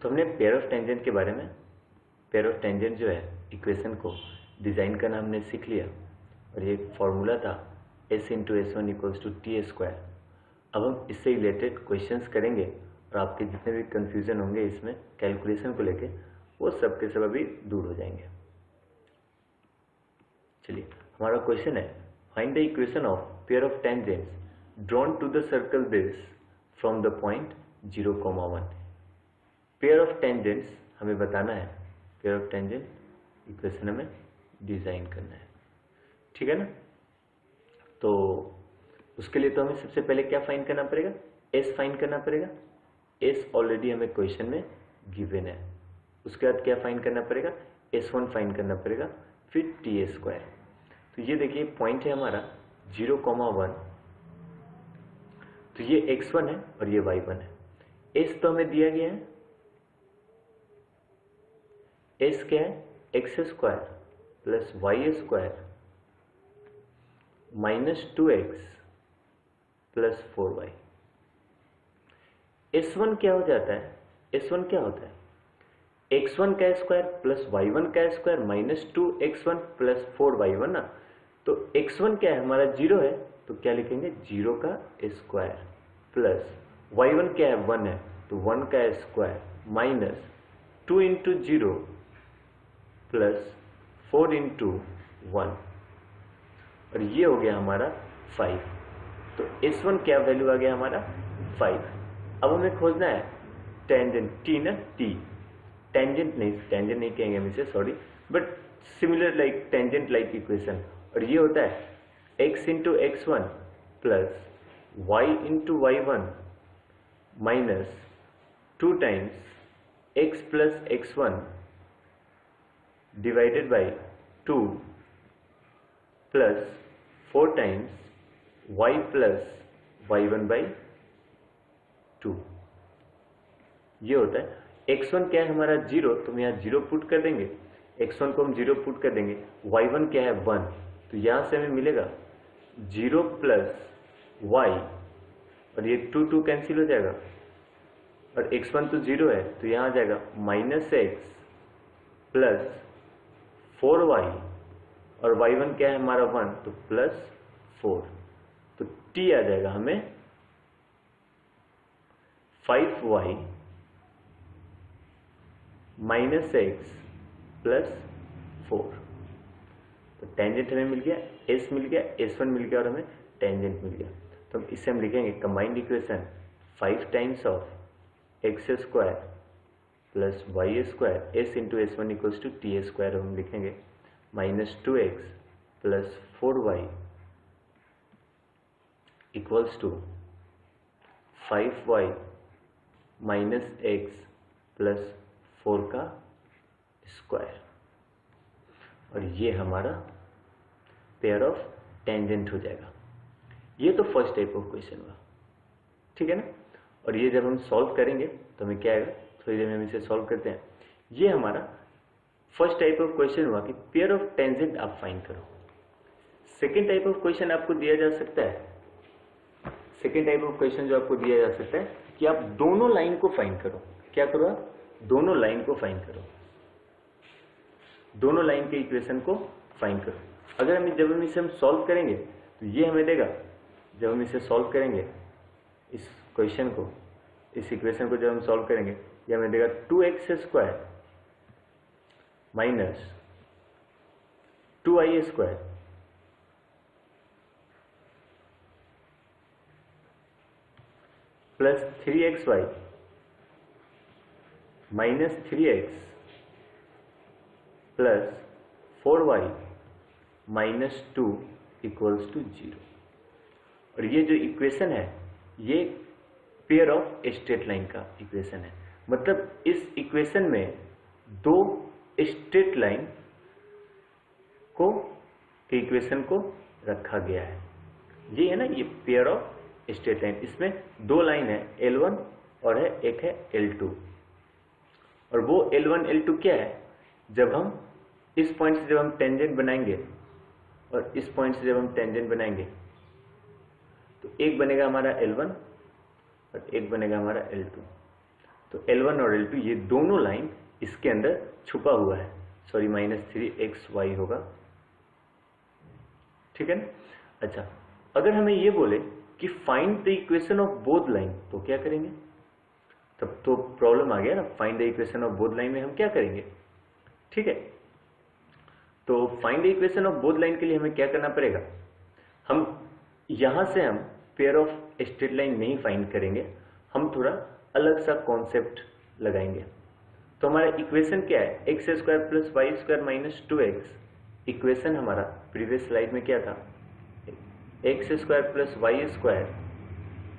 तो हमने pair of tangent के बारे में, पेयर ऑफ टेंजेंट जो है इक्वेशन को डिज़ाइन करना हमने सीख लिया और ये फॉर्मूला था s into S one equals to T square. अब हम इससे रिलेटेड क्वेश्चंस करेंगे और आपके जितने भी कंफ्यूजन होंगे इसमें कैलकुलेशन को लेके वो सब के सब अभी दूर हो जाएंगे। चलिए हमारा क्वेश्चन है find the equation of pair of tangents drawn to the circle base from the point 0,1। Pair of tangents हमें बताना है, पेयर ऑफ टेंजेंट इक्वेशन हमें डिजाइन करना है, ठीक है ना। तो उसके लिए तो हमें सबसे पहले क्या फाइंड करना पड़ेगा, एस फाइंड करना पड़ेगा। एस ऑलरेडी हमें क्वेश्चन में गिवन है। उसके बाद क्या फाइंड करना पड़ेगा, S1 फाइंड करना पड़ेगा, फिर टी स्क्वायर। तो ये देखिए पॉइंट है हमारा 0,1, तो ये x1 है और ये y1 है। s तो हमें दिया गया है, s क्या है, x square plus y square minus 2x plus 4y। S1 क्या हो जाता है, S1 क्या होता है, x1 का स्क्वायर प्लस y1 का square minus 2x1 plus 4y1 ना। तो x1 क्या है हमारा 0 है, तो क्या लिखेंगे 0 का स्क्वायर प्लस y1 क्या है 1 है, तो 1 का square minus 2 into 0 plus 4 into 1 और ये हो गया हमारा 5। तो S1 क्या वैल्यू आ गया हमारा 5। अब हमें खोजना है टेंजेंट टी ना, टी टेंजेंट नहीं कहेंगे हम इसे, sorry, but similar like tangent like equation. और ये होता है x into x1 plus y into y1 minus 2 times x plus x1 divided by 2 plus 4 times y plus y1 by 2। ये होता है x1 क्या है हमारा 0, तो हम यहाँ 0 पुट कर देंगे, x1 को हम 0 पुट कर देंगे, y1 क्या है 1, तो यहाँ से हमें मिलेगा 0 प्लस y और ये 2 कैंसिल हो जाएगा और x1 तो 0 है तो यहाँ आ जाएगा माइनस x प्लस 4y और y1 क्या है हमारा 1, तो प्लस 4। तो t आ जाएगा हमें 5y माइनस x प्लस 4। तो टेंजेंट हमें मिल गया, s मिल गया, s1 मिल गया और हमें टेंजेंट मिल गया। तो हम इससे हम लिखेंगे combined equation 5 times of x square plus y square s into S1 equals to T square हम लिखेंगे minus 2x plus 4y equals to 5y minus x plus 4 का स्क्वायर। और ये हमारा पेयर ऑफ टेंजेंट हो जाएगा। ये तो फर्स्ट टाइप ऑफ क्वेश्चन हुआ, ठीक है ना। और ये जब हम सॉल्व करेंगे तो हमें क्या आएगा, थोड़ी देर में हम इसे सॉल्व करते हैं। ये हमारा फर्स्ट टाइप ऑफ क्वेश्चन हुआ कि पेयर ऑफ टेंजेंट आप फाइंड करो। सेकेंड टाइप ऑफ क्वेश्चन आपको दिया जा सकता है, सेकेंड टाइप ऑफ क्वेश्चन जो आपको दिया जा सकता है कि आप दोनों लाइन को फाइंड करो। क्या करो आप, दोनों लाइन को फाइंड करो, दोनों लाइन के इक्वेशन को फाइंड करो। अगर हम जब हम इसे हम सॉल्व करेंगे तो ये हमें देगा, जब हम इसे सॉल्व करेंगे इस क्वेश्चन को, इस इक्वेशन को जब हम सॉल्व करेंगे ये हमें देगा 2x square minus 2y square plus 3xy minus 3x plus 4y minus 2 equals to 0। और ये जो इक्वेशन है ये पेयर ऑफ स्ट्रेट लाइन का इक्वेशन है। मतलब इस इक्वेशन में दो स्ट्रेट लाइन को के इक्वेशन को रखा गया है। ये है ना, ये पेयर ऑफ स्ट्रेट लाइन, इसमें दो लाइन है L1 और है एक है L2। और वो L1 L2 क्या है, जब हम इस पॉइंट से जब हम टेंजेंट बनाएंगे और इस पॉइंट से जब हम टेंजेंट बनाएंगे तो एक बनेगा हमारा L1 और एक बनेगा हमारा L2। तो L1 और L2 ये दोनों लाइन इसके अंदर छुपा हुआ है, सॉरी -3xy होगा, ठीक है ना। अच्छा, अगर हमें ये बोले कि find the equation of both line, तो क्या करेंगे? तब तो प्रॉब्लम आ गया ना, find the equation of both line में हम क्या करेंगे, ठीक है। तो find the equation of both line के लिए हमें क्या करना पड़ेगा, हम यहां से हम पेयर ऑफ स्ट्रेट लाइन नहीं फाइंड करेंगे, हम थोड़ा अलग सा कॉन्सेप्ट लगाएंगे। तो हमारा इक्वेशन क्या है, x square plus y square minus 2x। Equation हमारा प्रीवियस स्लाइड में क्या था, x square plus y square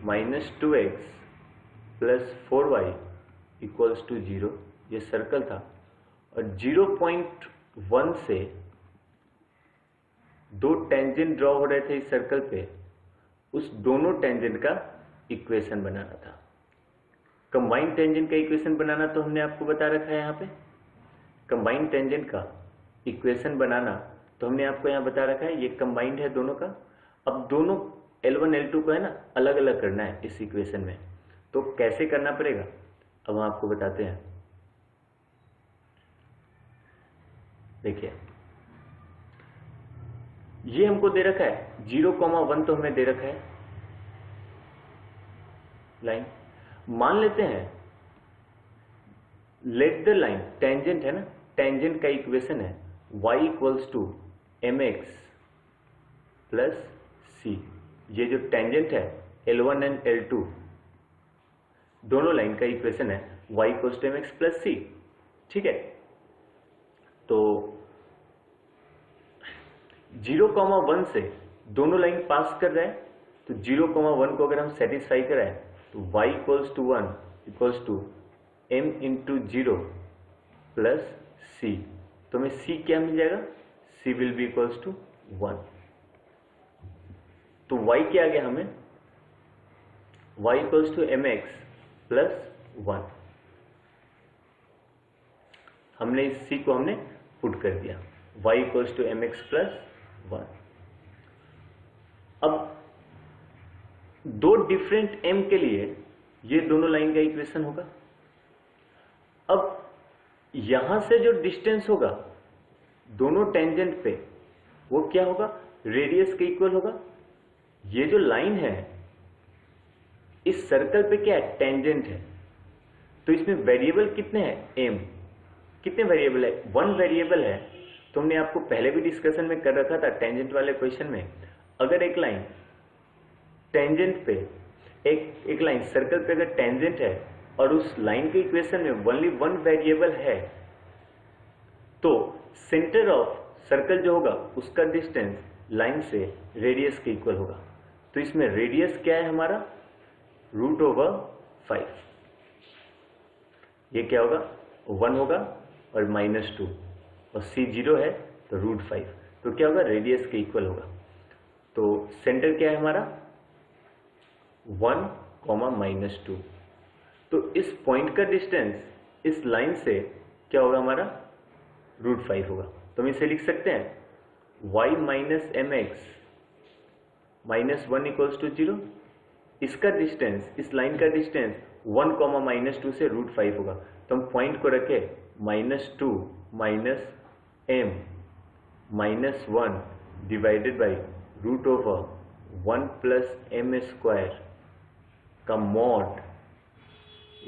minus 2x plus 4y equals to 0, ये सर्कल था। और 0.1 से दो टेंजेंट ड्रॉ हो रहे थे इस सर्कल पे, उस दोनों टेंजेंट का इक्वेशन बनाना था। कंबाइंड टेंजेंट का इक्वेशन बनाना तो हमने आपको बता रखा है यहाँ पे, कंबाइंड टेंजेंट का इक्वेशन बनाना तो हमने आपको यहाँ बता रखा है, ये कंबाइंड है दोनों का। अब दोनों L1 L2 को है ना अलग अलग करना है इस इक्वेशन में, तो कैसे करना पड़ेगा अब हम आपको बताते हैं। देखिए ये हमको दे रखा है 0,1 तो हमें दे रखा है लाइन। मान लेते हैं लेट द लाइन, टेंजेंट है ना, टेंजेंट का इक्वेशन है y equals to mx plus c। ये जो टेंजेंट है L1 एंड L2 दोनों लाइन का इक्वेशन है y equals to mx plus c, ठीक है। तो 0,1 से दोनों लाइन पास कर रहे हैं, तो 0,1 को अगर हम सेटिस्फाई कराएं तो y equals to 1 equals to m into 0 plus c। तो हमें c क्या मिल जाएगा, c will be equals to 1। तो y क्या आ गया हमें, y equals to mx plus 1। हमने इस c को हमने पुट कर दिया, y equals to mx plus 1। अब दो डिफरेंट m के लिए ये दोनों लाइन का इक्वेशन होगा। अब यहां से जो डिस्टेंस होगा दोनों टेंजेंट पे वो क्या होगा, रेडियस के इक्वल होगा। ये जो लाइन है इस सर्कल पे क्या है, टेंजेंट है, तो इसमें वेरिएबल कितने हैं, m। कितने वेरिएबल है, 1 वेरिएबल है। तो हमने आपको पहले भी डिस्कशन में कर रखा था टेंजेंट वाले क्वेश्चन में, अगर एक लाइन टेंजेंट पे एक लाइन सर्कल पे अगर टेंजेंट है और उस लाइन के इक्वेशन में ओनली 1 वेरिएबल है, तो सेंटर ऑफ सर्कल जो होगा उसका डिस्टेंस लाइन से रेडियस के इक्वल होगा। तो इसमें रेडियस क्या है हमारा, √5। ये क्या होगा, 1 होगा और -2 और c 0 है तो √5, तो क्या होगा, रेडियस के इक्वल होगा। तो सेंटर क्या है हमारा 1, -2। तो इस पॉइंट का डिस्टेंस इस लाइन से क्या होगा हमारा, √5 होगा। तो हम इसे लिख सकते हैं y minus mx -1 equals to 0। इसका डिस्टेंस, इस लाइन का डिस्टेंस 1, -2 से √5 होगा। तो हम पॉइंट को रखे -2 minus m -1 divided by √1 plus m square का मॉड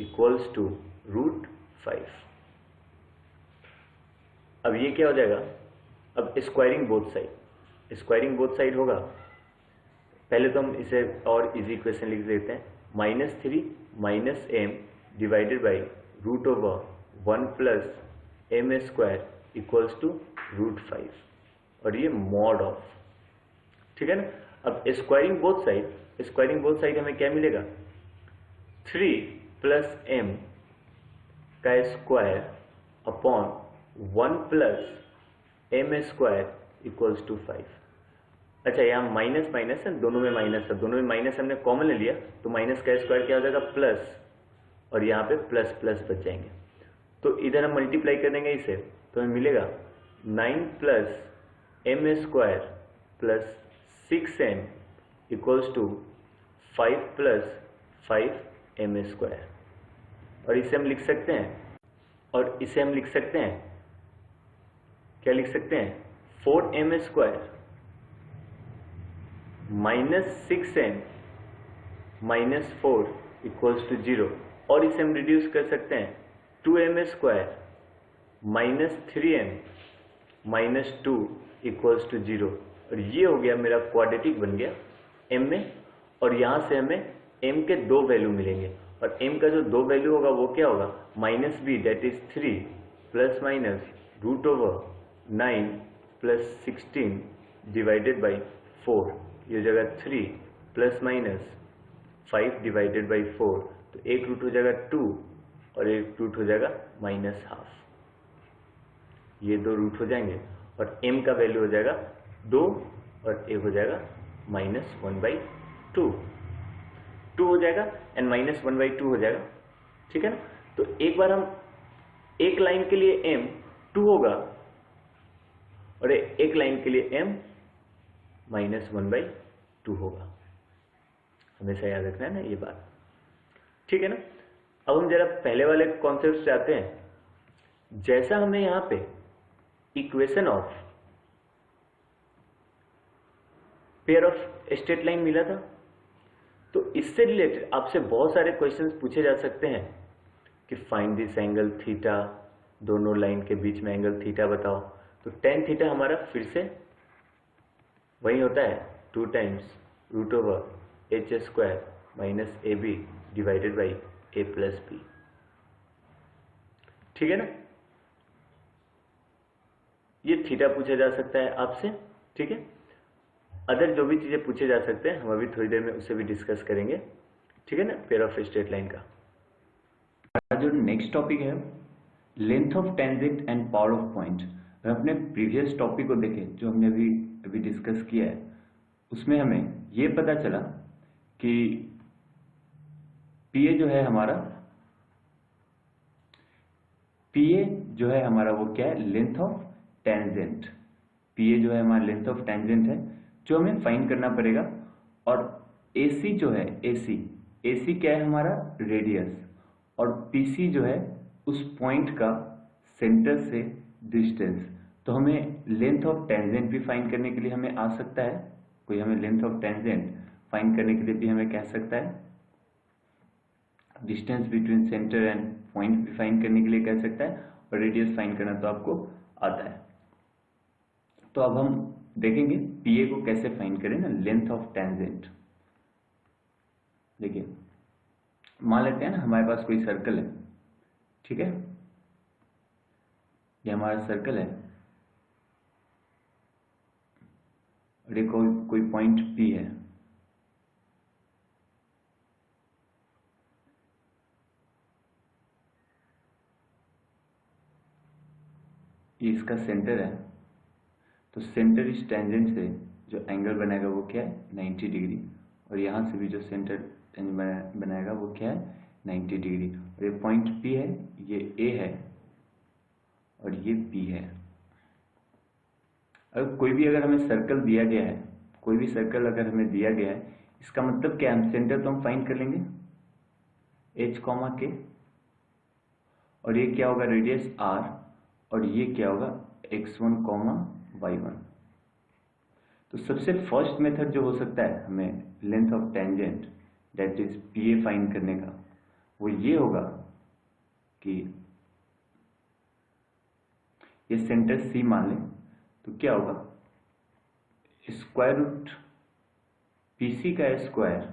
इक्वल्स टू √5। अब ये क्या हो जाएगा, अब squaring both side, squaring both side होगा। पहले तो हम इसे और इजी इक्वेशन लिख देते हैं, -3 minus m divided by √1 plus m square equals to √5 और ये मॉड ऑफ, ठीक है ना। अब स्क्वायरिंग बोथ साइड हमें क्या मिलेगा, 3 प्लस m का square upon 1 plus m square equals to 5। अच्छा, यहाँ माइनस माइनस है, दोनों में माइनस है, दोनों में माइनस हमने कॉमन ले लिया, तो माइनस का स्क्वायर क्या हो जाएगा, प्लस, और यहाँ पे प्लस प्लस बच जाएंगे। तो इधर हम मल्टीप्लाई कर देंगे इसे, तो हमें मिलेगा 9 plus m square plus 6m equals to 5 plus 5m square. और इसे हम लिख सकते हैं, क्या लिख सकते हैं, 4m² minus 6m minus 4 equals to 0, और इसे हम रिड्यूस कर सकते हैं 2m² minus 3m minus 2 equals to 0, और ये हो गया मेरा क्वाड्रेटिक बन गया m में, और यहाँ से हमें m के दो वैल्यू मिलेंगे, और m का जो दो वैल्यू होगा वो क्या होगा, माइनस b डेट is 3 plus minus √9 plus 16 divided by 4, ये हो जाएगा 3 प्लस माइनस 5 डिवाइडेड बाई 4, तो एक रूट हो जाएगा 2 और एक रूट हो जाएगा -12, ये दो रूट हो जाएंगे, और m का वैल्यू हो जाएगा 2 और एक हो जाएगा -1/2, 2 हो जाएगा एंड -1/2 हो जाएगा, ठीक है ना। तो एक बार हम एक लाइन के लिए m 2 होगा और एक लाइन के लिए m -1/2 होगा, हमेशा याद रखना है ना ये बात, ठीक है ना। अब हम जरा पहले वाले कॉन्सेप्ट से आते हैं। जैसा हमें यहां पे equation of pair of straight line मिला था, तो इससे रिलेटेड आपसे बहुत सारे क्वेश्चंस पूछे जा सकते हैं कि फाइंड दिस एंगल थीटा, दोनों लाइन के बीच में एंगल थीटा बताओ। तो tan थीटा हमारा फिर से वही होता है 2 times √h² minus ab divided by a plus b, ठीक है ना। ये थीटा पूछा जा सकता है आपसे, ठीक है। अदर जो भी चीजें पूछे जा सकते हैं हम अभी थोड़ी देर में उससे भी डिस्कस करेंगे, ठीक है ना, पेयर ऑफ स्ट्रेट लाइन का। जो नेक्स्ट टॉपिक है length of tangent and power of point. अगर अपने प्रीवियस टॉपिक को देखें जो हमने अभी डिस्कस किया है, उसमें हमें ये पता चला कि पीए जो है हमारा वो क्या है, लेंथ ऑफ टेंजेंट। पीए जो है हमारा लेंथ ऑफ टेंजेंट है जो हमें फाइंड करना पड़ेगा, और एसी जो है एसी क्या है हमारा, रेडियस, और पीसी जो है उस पॉइंट का सेंटर से डिस्टेंस। तो हमें लेंथ ऑफ टेंजेंट भी फाइंड करने के लिए हमें आ सकता है, कोई हमें लेंथ ऑफ टेंजेंट फाइंड करने के लिए भी हमें कह सकता है, distance between centre and point भी फाइंड करने के लिए कह सकता है, और रेडियस फाइंड करना तो आपको आता है। तो अब हम देखेंगे पीए को कैसे फाइंड करें ना, लेंथ ऑफ टेंजेंट। देखिए मान लेते हैं ना हमारे पास कोई सर्कल है, ठीक है, ये हमारा सर्कल है और ये कोई पॉइंट P है। ये इसका सेंटर है, तो सेंटर इस टेंजेंट से जो एंगल बनाएगा वो क्या है, 90 डिग्री, और यहाँ से भी जो सेंटर बनाएगा वो क्या है, 90 डिग्री। और ये पॉइंट P है, ये A है और ये B है। अगर हमें सर्कल दिया गया है, कोई भी सर्कल अगर हमें दिया गया है, इसका मतलब क्या है, सेंटर तो हम फाइंड कर लेंगे H, K, और ये क्या होगा, रेडियस R, और ये क्या होगा, x1, y1। तो सबसे फर्स्ट मेथड जो हो सकता है हमें length of tangent that is PA find करने का, वो ये होगा कि ये सेंटर C मान लें, तो क्या होगा, स्क्वायर रूट PC का स्क्वायर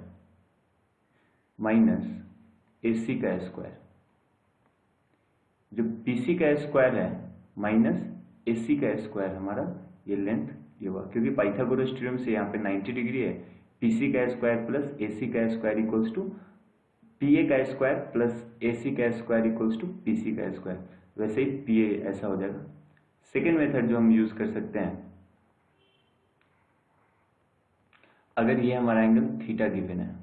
माइनस AC का स्क्वायर। जो PC का स्क्वायर है माइनस AC का स्क्वायर, हमारा ये लेंथ ये हुआ, क्योंकि पाइथागोरस थ्योरम से यहाँ पे 90 डिग्री है, PC का स्क्वायर प्लस AC का स्क्वायर इक्वल्स टू PA का स्क्वायर प्लस AC का स्क्वायर इक्वल्स टू PC का स्क्वायर, वैसे ही PA ऐसा हो जाएगा। सेकेंड मेथड जो हम यूज कर सकते हैं, अगर ये हमारा एंगल थीटा गिवन है,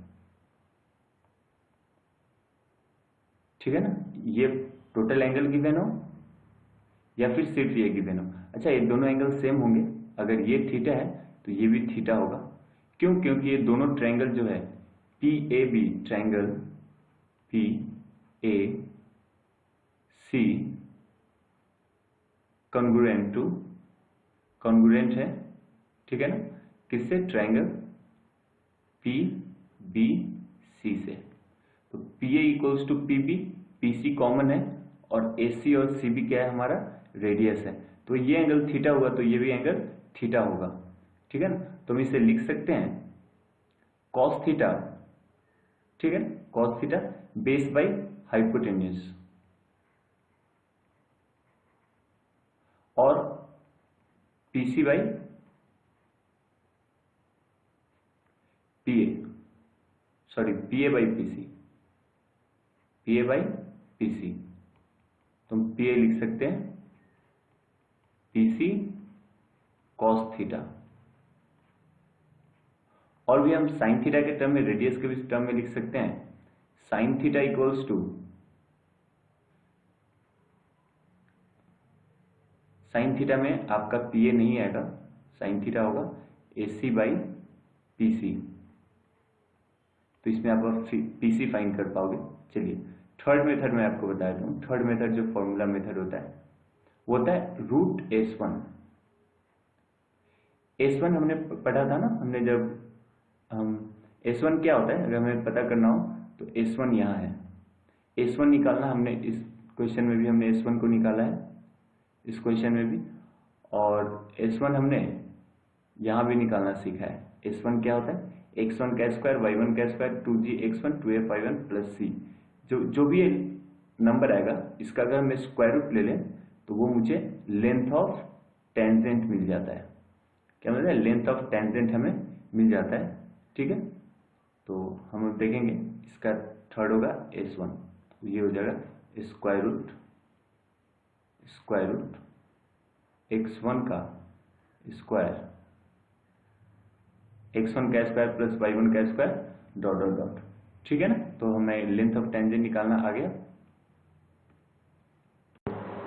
ठीक है ना, ये टोटल एंगल गिवन हो या फिर सिर्फ ये गिवन हो। अच्छा, ये दोनों एंगल सेम होंगे, अगर ये थीटा है तो ये भी थीटा होगा। क्यों? क्योंकि ये दोनों ट्रायंगल जो है PAB triangle PAB C congruent है, ठीक है ना, किससे? ट्रायंगल पी बी सी से। तो P A equals to P B, P C common है और ए सी और सी बी क्या है? हमारा रेडियस है। तो ये एंगल थीटा हुआ तो ये भी एंगल थीटा होगा, ठीक है ना। तो हम इसे लिख सकते हैं कॉस थीटा, ठीक है, cos theta base by hypotenuse, और PC by PA, sorry PA by PC, PA by PC. तो हम पीए लिख सकते हैं पीसी कॉस थीटा, और भी हम साइन थीटा के टर्म में, रेडियस के भी टर्म में लिख सकते हैं sine theta equals to, sine theta में आपका पीए नहीं आएगा, साइन थीटा होगा एसी बाई पीसी। तो इसमें आप पीसी फाइंड कर पाओगे। चलिए थर्ड मेथड में आपको बता दूं, थर्ड मेथड जो फॉर्मूला मेथड होता है वो होता है रूट S1। S1 हमने पढ़ा था ना, हमने जब हम S1 क्या होता है अगर हमें पता करना हो तो S1 यहाँ है, S1 निकालना, हमने इस क्वेश्चन में भी हमने S1 को निकाला है, इस क्वेश्चन में भी, और S1 हमने यहाँ भी निकालना सीखा है। S1 क्या होता है? x1 का स्क्वायर y1 का square 2gx1 2f y1 plus सी। जो भी नंबर आएगा इसका अगर हम स्क्वायर रूट ले लें तो वो मुझे लेंथ ऑफ टेंजेंट मिल जाता है। क्या मतलब है? लेंथ ऑफ टेंजेंट हमें मिल जाता है, ठीक है। तो हम देखेंगे इसका थर्ड होगा S1, तो ये हो जाएगा स्क्वायर रूट x1 का स्क्वायर, x1 का स्क्वायर प्लस y1 का स्क्वायर डॉट डॉट डॉट, ठीक है ना। तो हमें लेंथ ऑफ टेंजेंट निकालना आ गया।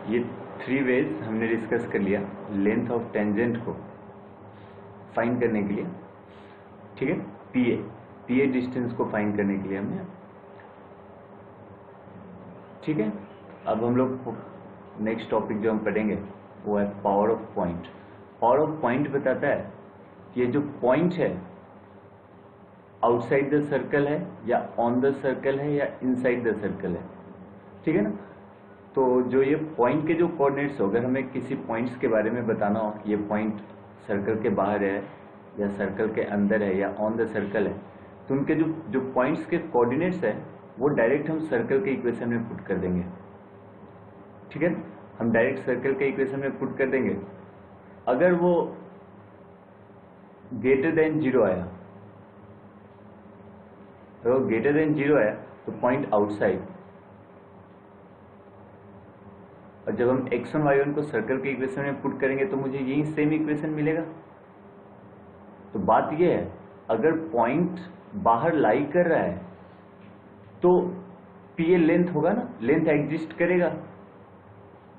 ये 3 वेज हमने डिस्कस कर लिया लेंथ ऑफ टेंजेंट को फाइंड करने के लिए, ठीक है। पीए डिस्टेंस को फाइंड करने के लिए हमने, ठीक है। अब हम लोग नेक्स्ट टॉपिक जो हम पढ़ेंगे वो है power of point. Power of point बताता है कि ये जो पॉइंट है आउटसाइड द सर्कल है या ऑन द सर्कल है या इनसाइड द सर्कल है, ठीक है ना। तो जो ये पॉइंट के जो कोऑर्डिनेट्स हो, अगर हमें किसी पॉइंट्स के बारे में बताना हो कि ये पॉइंट सर्कल के बाहर है या सर्कल के अंदर है या ऑन द सर्कल है, तो उनके जो पॉइंट्स के कोऑर्डिनेट्स है वो डायरेक्ट हम सर्कल के इक्वेशन में पुट कर देंगे, ठीक है। हम डायरेक्ट सर्कल के इक्वेशन में पुट कर देंगे। अगर वो ग्रेटर देन 0 आया, तो ग्रेटर देन 0 आया तो पॉइंट आउटसाइड, और जब हम x1 y1 को सर्कल के इक्वेशन में पुट करेंगे तो मुझे यही सेम इक्वेशन मिलेगा। तो बात यह है अगर पॉइंट बाहर लाई कर रहा है तो पीए लेंथ होगा ना, लेंथ एग्जिस्ट करेगा,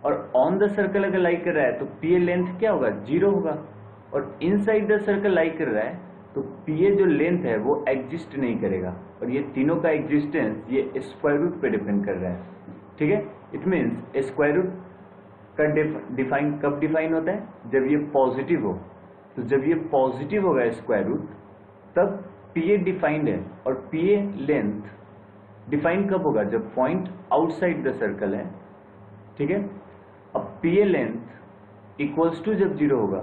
और ऑन द सर्कल अगर लाई कर रहा है तो पीए लेंथ क्या होगा? 0 होगा, और इनसाइड द सर्कल लाई कर रहा है तो पीए जो लेंथ है वो एग्जिस्ट नहीं करेगा, और ये तीनों का एग्जिस्टेंस ये स्क्वायर रूट पे डिपेंड कर रहा है, ठीक है। इट मीन्स स्क्वायर रूट का डिफाइन कब डिफाइन होता है? जब ये पॉजिटिव हो। तो जब ये पॉजिटिव होगा स्क्वायर रूट तब पीए डिफाइंड है, और पीए लेंथ डिफाइन कब होगा? जब पॉइंट आउटसाइड द सर्कल है, ठीक है। अब पीए लेंथ इक्वल्स टू जब 0 होगा,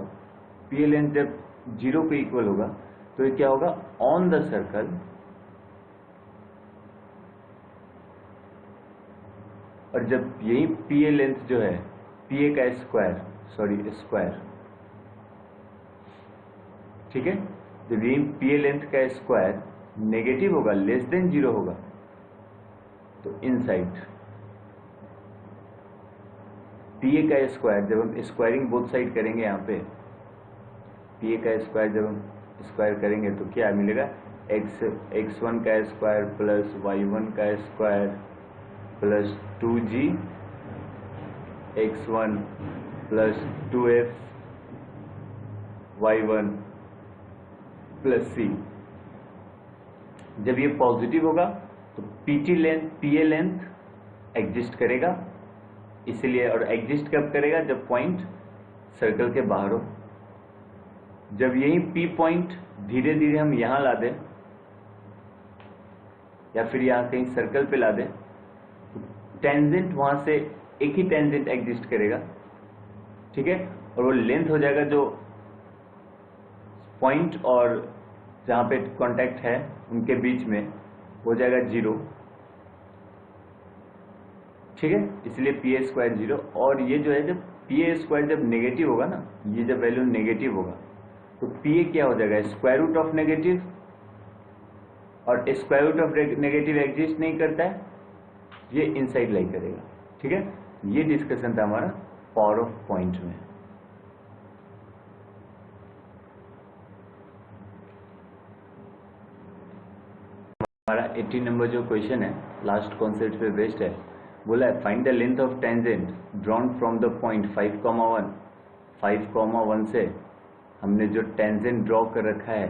पीए लेंथ जब 0 के इक्वल होगा तो ये क्या होगा? ऑन द सर्कल, और जब यही पीए लेंथ जो है पीए का स्क्वायर, ठीक है, जब यही पीए लेंथ का स्क्वायर नेगेटिव होगा, लेस देन 0 होगा, तो इनसाइड पीए का स्क्वायर, जब हम स्क्वायरिंग बोथ साइड करेंगे, यहाँ पे पीए का स्क्वायर जब हम स्क्वायर करेंगे तो क्या मिलेगा? x1 का स्क्वायर प्लस y1 का square plus 2g x1 plus 2f y1 plus c। जब ये पॉजिटिव होगा तो पीए लेंथ एग्जिस्ट करेगा, इसीलिए, और एग्जिस्ट कब करेगा, जब पॉइंट सर्कल के बाहर हो। जब यही P पॉइंट धीरे धीरे हम यहां ला दें या फिर यहां कहीं सर्कल पे ला दें, टेंजेंट वहां से एक ही टेंजेंट एग्जिस्ट करेगा, ठीक है, और वो लेंथ हो जाएगा जो पॉइंट और जहां पे कांटेक्ट है उनके बीच में, हो जाएगा 0, ठीक है। इसलिए PA स्क्वायर 0। और ये जो है, जब PA स्क्वायर जब नेगेटिव होगा ना, ये जब वैल्यू नेगेटिव होगा तो PA क्या हो जाएगा, स्क्वायर रूट ऑफ नेगेटिव, और square root of negative exist नहीं करता है, ये इनसाइड लाई करेगा, ठीक है। ये डिस्कशन था हमारा पावर ऑफ पॉइंट में। हमारा 80 नंबर जो क्वेश्चन है, लास्ट कॉन्सेप्ट पे बेस्ड है। बोला है find the length of tangent drawn from the point 5,1। 5,1 से हमने जो टेंजेंट ड्रॉ कर रखा है,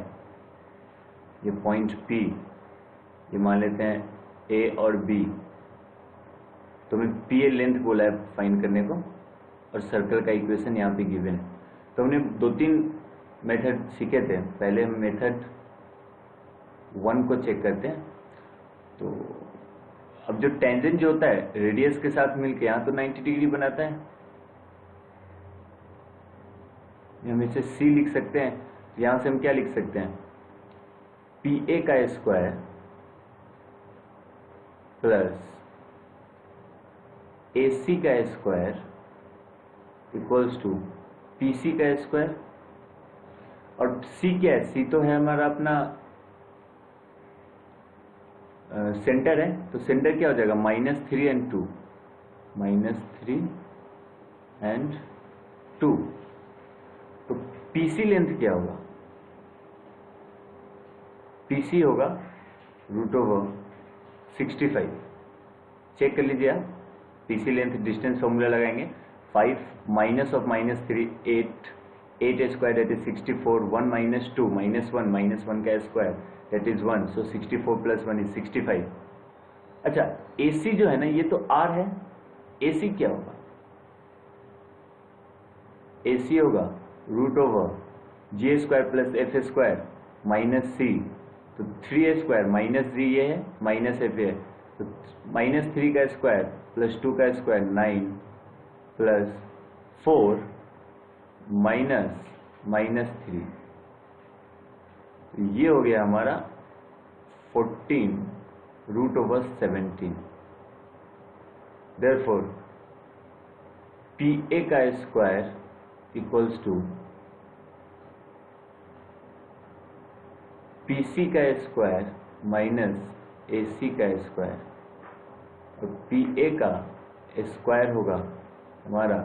ये पॉइंट P, ये मान लेते हैं A और B, तो हमें PA लेंथ बोला है फाइंड करने को, और सर्कल का इक्वेशन यहाँ पे गिवन है। तो हमने 2-3 मेथड सीखे थे। पहले हम मेथड 1 को चेक करते हैं। तो अब जो टेंजेंट जो होता है रेडियस के साथ मिलके यहाँ तो 90 डिग्री बनाता है, हम इसे C लिख सकते हैं। यहां से हम क्या लिख सकते हैं, PA का स्क्वायर प्लस AC का स्क्वायर इक्वल्स टू PC का स्क्वायर। और C क्या है, C तो है हमारा अपना सेंटर है, तो सेंटर क्या हो जाएगा, -3 and 2, -3 and 2। तो PC लेंथ क्या होगा, PC होगा √65। चेक कर लीजिए आप, PC लेंथ डिस्टेंस फॉर्मूला लगाएंगे, 5 minus of -3 8 square that is 64, 1 - 2 -1 -1 का square that is 1, so 64 + 1 is 65। अच्छा, AC जो है ना, ये तो R है, AC क्या होगा, AC होगा √G² + F² -C, तो 3A स्क्वायर -G ये है, -F है, तो -3 का स्क्वायर + 2 का स्क्वायर 9 + 4 -3, तो ये हो गया हमारा 14 √17। देयरफॉर PA का स्क्वायर इक्वल्स टू PC का स्क्वायर माइनस AC का स्क्वायर, और PA का स्क्वायर होगा हमारा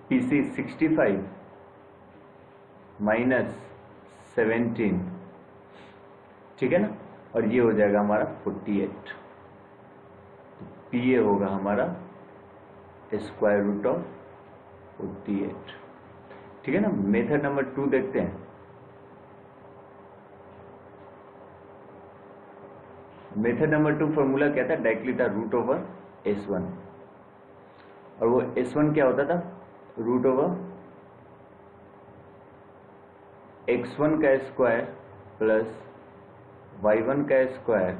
PC 65 - 17, ठीक है ना, और ये हो जाएगा हमारा 48। तो PA होगा हमारा स्क्वायर रूट ऑफ 48, ठीक है ना। मेथड नंबर 2 देखते हैं। मेथड नंबर 2 फॉर्मूला क्या था, डायरेक्टली था √S1, और वो S1 क्या होता था, √x1 का स्क्वायर प्लस y1 का square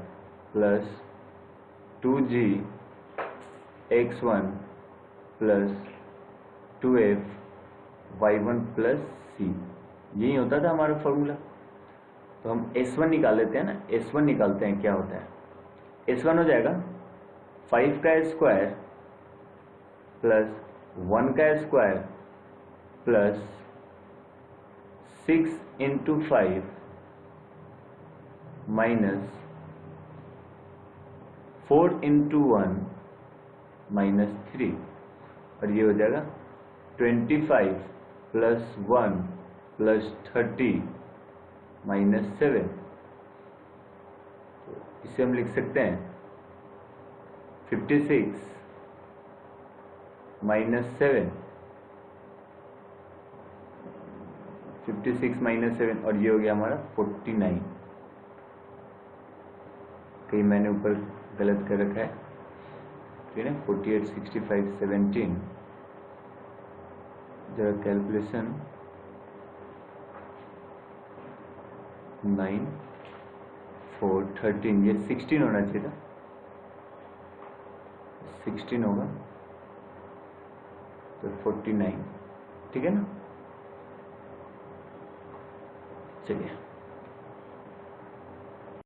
plus 2g x1 plus 2f y1 plus c, यही होता था हमारा फॉर्मूला। तो हम S1 निकाल लेते हैं ना, S1 निकालते हैं, क्या होता है, S1 हो जाएगा 5 का स्क्वायर प्लस 1 का स्क्वायर प्लस 6 × 5 माइनस 4 × 1 -3, और ये हो जाएगा 25 + 1 + 30 -7। तो इसे हम लिख सकते हैं 56 - 7, 56 - 7, और ये हो गया हमारा 49। कहीं मैंने ऊपर गलत कर रखा है, ठीक है, 48 65 17, जरा कैलकुलेशन 9 4 13, ये 16 होना चाहिए था, 16 होगा तो 49, ठीक है ना। चलिए